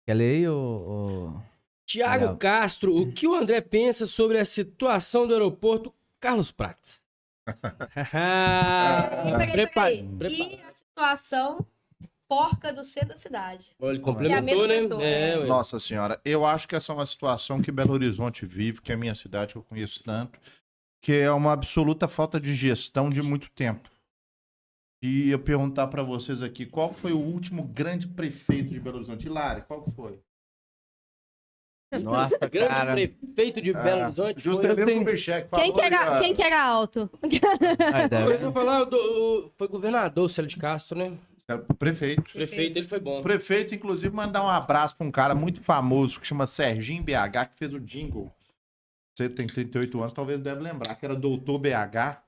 Quer ler aí, ô... Tiago Legal. Castro, o que o André pensa sobre a situação do aeroporto Carlos Prates? Peraí. Prepare. E a situação porca do centro da cidade? Olha, ele Que é a complementou, mesma né? pessoa. Ué. Nossa senhora, eu acho que essa é uma situação que Belo Horizonte vive, que é a minha cidade, que eu conheço tanto, que é uma absoluta falta de gestão de muito tempo. E eu perguntar para vocês aqui, qual foi o último grande prefeito de Belo Horizonte? Hilário, qual que foi? Nossa, Grande cara. prefeito de Belo Horizonte foi... Juscelino Kubitschek falou. Quem que era alto? Ai, tá Eu vendo? ia falar, foi governador Célio de Castro, né? Prefeito. Prefeito, ele foi bom. O prefeito, inclusive, mandar um abraço para um cara muito famoso que chama Serginho BH, que fez o jingle. Você tem 38 anos, talvez deve lembrar, que era Doutor BH,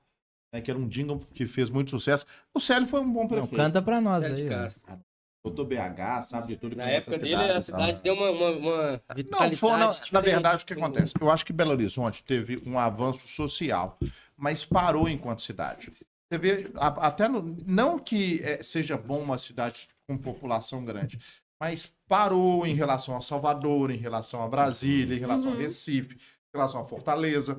né, que era um jingle que fez muito sucesso. O Célio foi um bom Não, prefeito. canta pra nós Célio de aí, ó. Castro. Doutor BH, sabe de tudo. Na conhece época dele, a cidade deu uma vitalidade. Não, na diferente, verdade, o que assim. acontece? Eu acho que Belo Horizonte teve um avanço social, mas parou enquanto cidade. Você vê, até não que seja bom uma cidade com população grande, mas parou em relação a Salvador, em relação a Brasília, em relação a Recife, em relação a Fortaleza.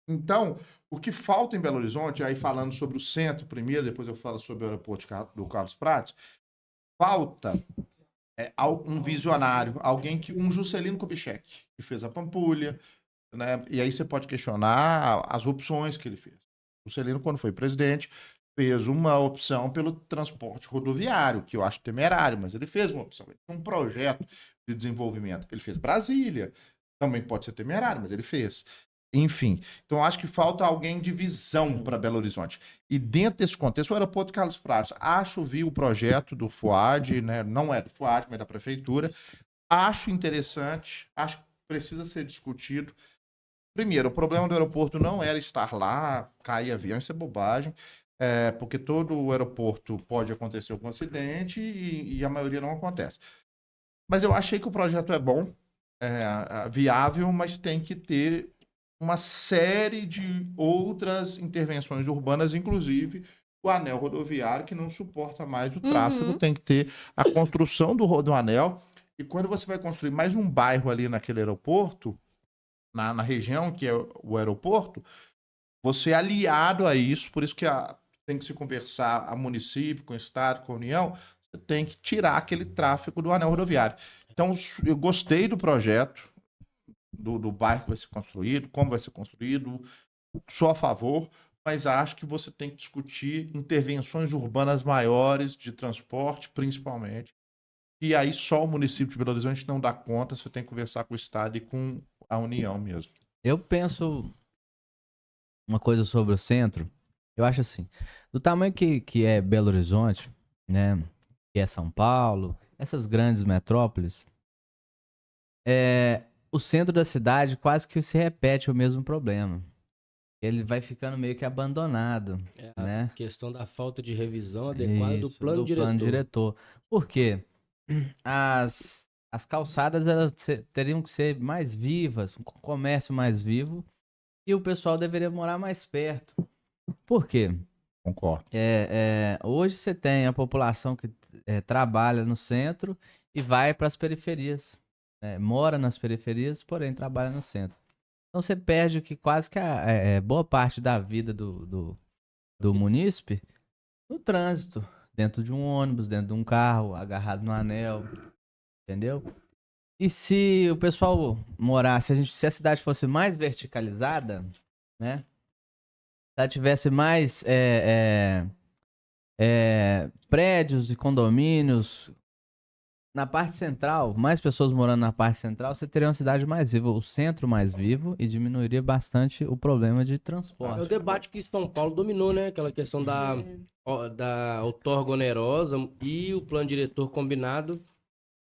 Então, o que falta em Belo Horizonte, aí falando sobre o centro primeiro, depois eu falo sobre o aeroporto do Carlos Prates, falta um visionário, alguém que um Juscelino Kubitschek, que fez a Pampulha, né? E aí você pode questionar as opções que ele fez. O Juscelino, quando foi presidente, fez uma opção pelo transporte rodoviário, que eu acho temerário, mas ele fez uma opção. Ele fez um projeto de desenvolvimento. Ele fez Brasília, também pode ser temerário, mas ele fez. Enfim, então eu acho que falta alguém de visão para Belo Horizonte. E dentro desse contexto, o aeroporto Carlos Prates, vi o projeto do FUAD, né? Não é do FUAD, mas da prefeitura. Acho interessante, acho que precisa ser discutido. Primeiro, o problema do aeroporto não era estar lá, cair avião, isso é bobagem, porque todo o aeroporto pode acontecer algum acidente e a maioria não acontece. Mas eu achei que o projeto é bom, viável, mas tem que ter uma série de outras intervenções urbanas, inclusive o anel rodoviário, que não suporta mais o tráfego, tem que ter a construção do anel. E quando você vai construir mais um bairro ali naquele aeroporto, na região que é o aeroporto, você é aliado a isso, por isso que tem que se conversar a município, com o estado, com a União, você tem que tirar aquele tráfego do anel rodoviário. Então, eu gostei do projeto, do bairro que vai ser construído, como vai ser construído, sou a favor, mas acho que você tem que discutir intervenções urbanas maiores de transporte, principalmente, e aí só o município de Belo Horizonte não dá conta, você tem que conversar com o estado e com a União mesmo. Eu penso uma coisa sobre o centro. Eu acho assim, do tamanho que é Belo Horizonte, né? Que é São Paulo, essas grandes metrópoles, o centro da cidade quase que se repete o mesmo problema. Ele vai ficando meio que abandonado, A né? questão da falta de revisão adequada do Isso, plano diretor. Por quê? As calçadas elas teriam que ser mais vivas, um comércio mais vivo, e o pessoal deveria morar mais perto. Por quê? Concordo. Hoje você tem a população que trabalha no centro e vai para as periferias. Mora nas periferias, porém trabalha no centro. Então você perde o que quase que boa parte da vida do munícipe no trânsito. Dentro de um ônibus, dentro de um carro, agarrado no anel. Entendeu? E se o pessoal morasse, se a cidade fosse mais verticalizada, né? Se ela tivesse mais prédios e condomínios na parte central, mais pessoas morando na parte central, você teria uma cidade mais viva, o centro mais vivo e diminuiria bastante o problema de É o transporte. debate que São Paulo dominou, né? Aquela questão da outorga onerosa e o plano diretor combinado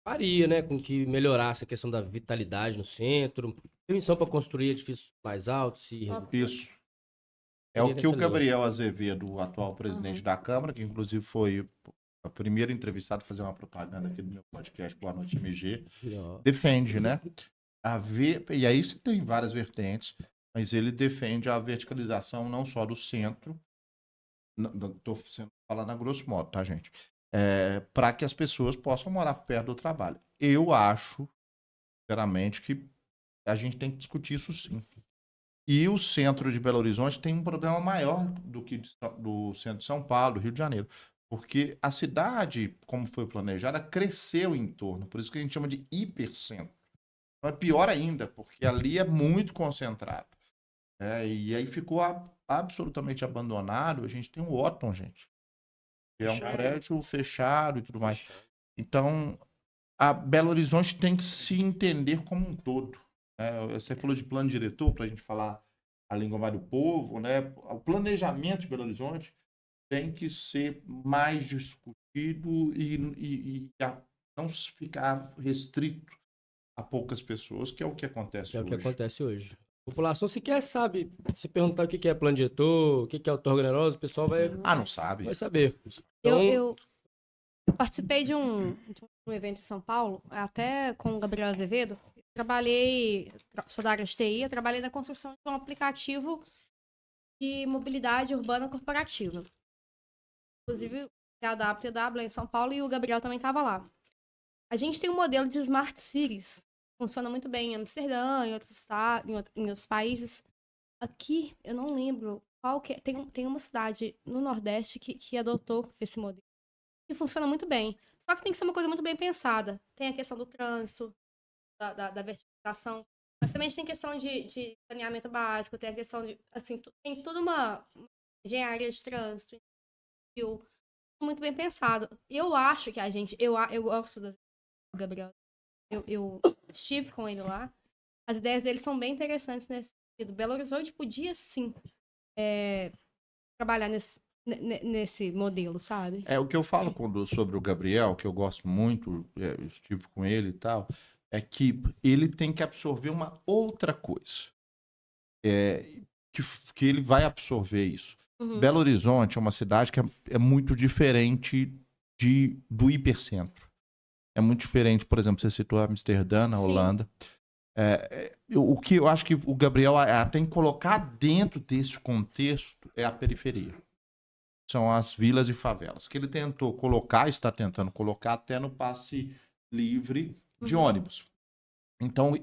faria, né? Com que melhorasse a questão da vitalidade no centro, permissão para construir edifícios mais altos. Isso. É o que o Gabriel Azevedo, o atual presidente da Câmara, que inclusive foi o primeiro entrevistado a fazer uma propaganda aqui do meu podcast, Boa Noite MG, defende, né? E aí você tem várias vertentes, mas ele defende a verticalização não só do centro, estou falando a grosso modo, tá, gente? para que as pessoas possam morar perto do trabalho. Eu acho, sinceramente, que a gente tem que discutir isso sim. E o centro de Belo Horizonte tem um problema maior do que do centro de São Paulo, do Rio de Janeiro. Porque a cidade, como foi planejada, cresceu em torno. Por isso que a gente chama de hipercentro. Então é pior ainda, porque ali é muito concentrado. E aí ficou absolutamente abandonado. A gente tem o Otton, gente. Que é um prédio fechado e tudo mais. Então, a Belo Horizonte tem que se entender como um todo. Você falou de plano diretor, para a gente falar a linguagem do povo, né? O planejamento de Belo Horizonte tem que ser mais discutido e não ficar restrito a poucas pessoas, que é o que acontece É o hoje. que acontece hoje. A população sequer sabe. Se perguntar o que é plano diretor, o que é outorga-onerosa, o pessoal Não sabe. vai saber. Então, Eu participei de um evento em São Paulo, até com o Gabriel Azevedo. Sou da área de TI, eu trabalhei na construção de um aplicativo de mobilidade urbana corporativa. Inclusive, a WTW em São Paulo e o Gabriel também estava lá. A gente tem um modelo de Smart Cities. Funciona muito bem em Amsterdã, em outros estados, em outros países. Aqui, eu não lembro qual que é. Tem uma cidade no Nordeste que adotou esse modelo. E funciona muito bem. Só que tem que ser uma coisa muito bem pensada. Tem a questão do trânsito, da vertificação. Mas também tem questão de saneamento básico, tem a questão de, assim, tem toda uma engenharia de trânsito, muito bem pensado. Eu acho que eu gosto do Gabriel, eu estive com ele lá, as ideias dele são bem interessantes nesse sentido. Belo Horizonte podia, sim, trabalhar nesse modelo, sabe? O que eu falo sobre o Gabriel, que eu gosto muito, eu estive com ele e tal, é que ele tem que absorver uma outra coisa. Que ele vai absorver isso. Uhum. Belo Horizonte é uma cidade que é muito diferente do hipercentro. É muito diferente, por exemplo, você citou Amsterdã, na Sim. Holanda. O que eu acho que o Gabriel tem que colocar dentro desse contexto é a periferia. São as vilas e favelas, que ele está tentando colocar até no passe livre de ônibus. Então,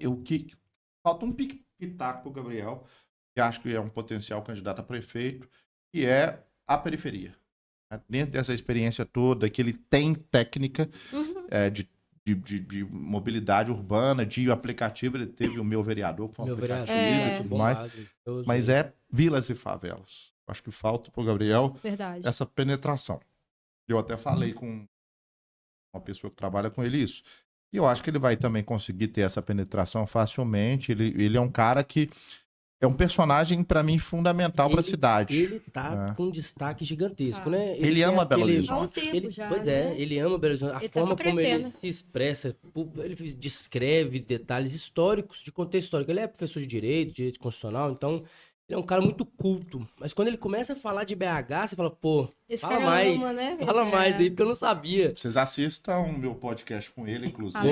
falta um pitaco para o Gabriel, que acho que é um potencial candidato a prefeito, que é a periferia. Dentro dessa experiência toda, que ele tem técnica de mobilidade urbana, de aplicativo, ele teve o Meu Vereador, que foi um aplicativo e tudo mais, mas vilas e favelas. Acho que falta para o Gabriel essa penetração. Eu até falei com uma pessoa que trabalha com ele isso. E eu acho que ele vai também conseguir ter essa penetração facilmente. Ele é um cara que é um personagem, para mim, fundamental para a cidade. Ele tá com um destaque gigantesco, né? Ele ama Belo Horizonte. Há um tempo já, Pois né? ele ama Belo Horizonte. A forma como ele se expressa, ele descreve detalhes históricos, de contexto histórico. Ele é professor de direito constitucional, então ele é um cara muito culto. Mas quando ele começa a falar de BH, você fala, pô, fala mais aí, porque eu não sabia. Vocês assistam o meu podcast com ele, inclusive.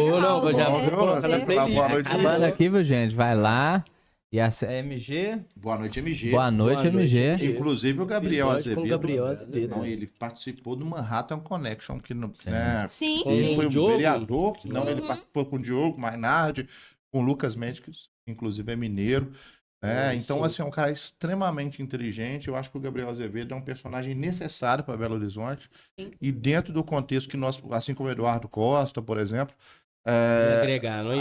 Acabando aqui, viu, gente? Vai lá. E a MG? Boa noite, MG. Boa noite, MG. Inclusive o Gabriel Azevedo. Não, ele participou do Manhattan Connection, que Sim. Ele foi um vereador. Não, ele participou com o Diogo Mainardi, com o Lucas Mendes, que inclusive é mineiro. Então, assim, é um cara extremamente inteligente. Eu acho que o Gabriel Azevedo é um personagem necessário para Belo Horizonte. Sim. E dentro do contexto que nós, assim como o Eduardo Costa, por exemplo,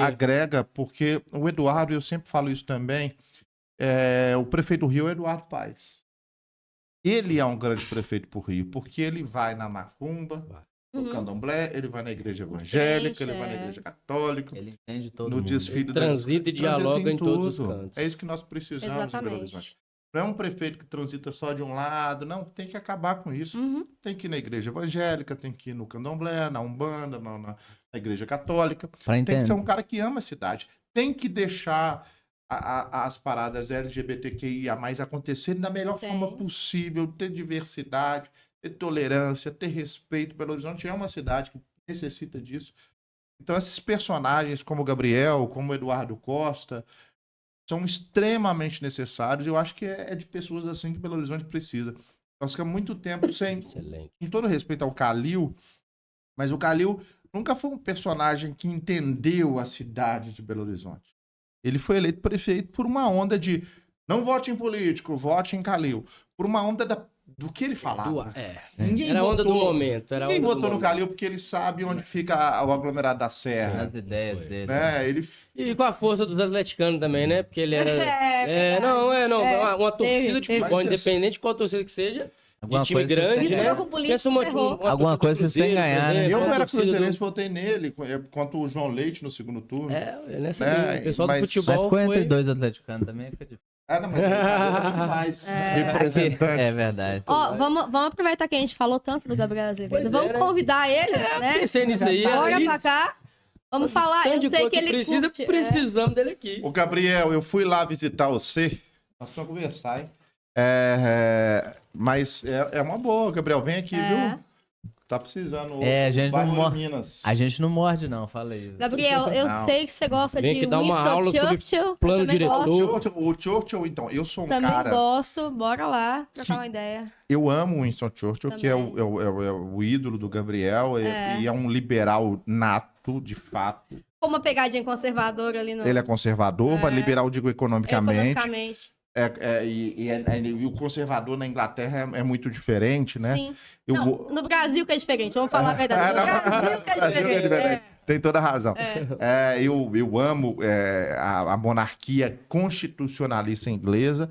agrega, porque o Eduardo, eu sempre falo isso também, o prefeito do Rio é Eduardo Paes. Ele é um grande prefeito pro Rio, porque ele vai na macumba, no candomblé, ele vai na igreja evangélica, ele vai na igreja católica, ele entende todo no mundo. desfile transita e dialoga em todos os cantos. É isso que nós precisamos em Belo Horizonte. Não é um prefeito que transita só de um lado, não, tem que acabar com isso. Tem que ir na igreja evangélica, tem que ir no candomblé, na Umbanda, na igreja católica. Tem que ser um cara que ama a cidade. Tem que deixar as paradas LGBTQIA+ acontecerem da melhor forma possível, ter diversidade, ter tolerância, ter respeito. Belo Horizonte é uma cidade que necessita disso. Então, esses personagens como o Gabriel, como o Eduardo Costa, são extremamente necessários. Eu acho que é de pessoas assim que Belo Horizonte precisa. Nós ficamos muito tempo sem... Excelente. Com todo respeito ao Calil, Mas o Calil nunca foi um personagem que entendeu a cidade de Belo Horizonte. Ele foi eleito prefeito por uma onda de não vote em político, vote em Calil. Por uma onda do que ele falava. Ninguém Era a onda do votou- momento. Era a Ninguém onda do votou no momento. Calil porque ele sabe onde fica o aglomerado da Serra. As ideias dele. Né? Ele E com a força dos atleticanos também, né? Porque ele era. verdade. Uma torcida de teve. futebol, Mas independente de qual torcida que seja, Alguma de time coisa vocês grande, têm que né? ganhar. Misturou com Pensa política, ferrou. Alguma torcida coisa do vocês têm que Cruzeiro, ganhar, por né? exemplo, Eu uma era torcida do- cruzeirense, votei nele, contra o João Leite no segundo turno. Nessa É, linha. O pessoal do mas- Mas futebol ficou entre foi... dois atleticanos também. Foi difícil. Não, mas ele era demais. Representante. É verdade. Ó, vamos aproveitar que a gente falou tanto do Gabriel Azevedo. Pois é, Vamos né? convidar ele, né? Pensei nisso aí. Bora isso. pra cá. Vamos falar. Tanto Eu de sei coisa que ele precisa, curte. precisamos dele aqui. Ô, Gabriel, eu fui lá visitar você. Nós vamos conversar, hein? Mas é uma boa, Gabriel. Vem aqui, viu? Tá precisando. É, a gente Vai não no mor- Minas. A gente não morde, não, fala aí. Gabriel, eu Não. sei que você gosta Vem de aqui dar uma Winston aula sobre Churchill. plano eu também diretor. gosto. O Churchill, então, eu sou um Também cara. gosto. Bora lá trocar uma ideia. Eu amo o Winston Churchill, que é Também. o ídolo do Gabriel, e é um liberal nato, de fato. Com uma pegadinha conservadora ali no. Ele é conservador, mas liberal, digo, economicamente. Economicamente. E o conservador na Inglaterra é muito diferente, né? Sim. Eu Não, vou- no Brasil que é diferente. Vamos falar a verdade. No Brasil que é diferente. Tem toda a razão. Eu amo a monarquia constitucionalista inglesa.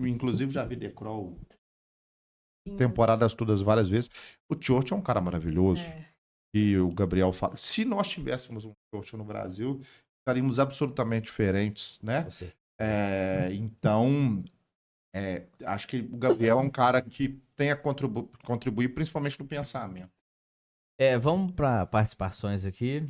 Inclusive, já vi The Crown temporadas todas várias vezes. O Churchill é um cara maravilhoso. E o Gabriel fala. Se nós tivéssemos um Churchill no Brasil, estaríamos absolutamente diferentes, né? Então, acho que o Gabriel é um cara que tem a contribuir principalmente no pensamento. Vamos para participações aqui.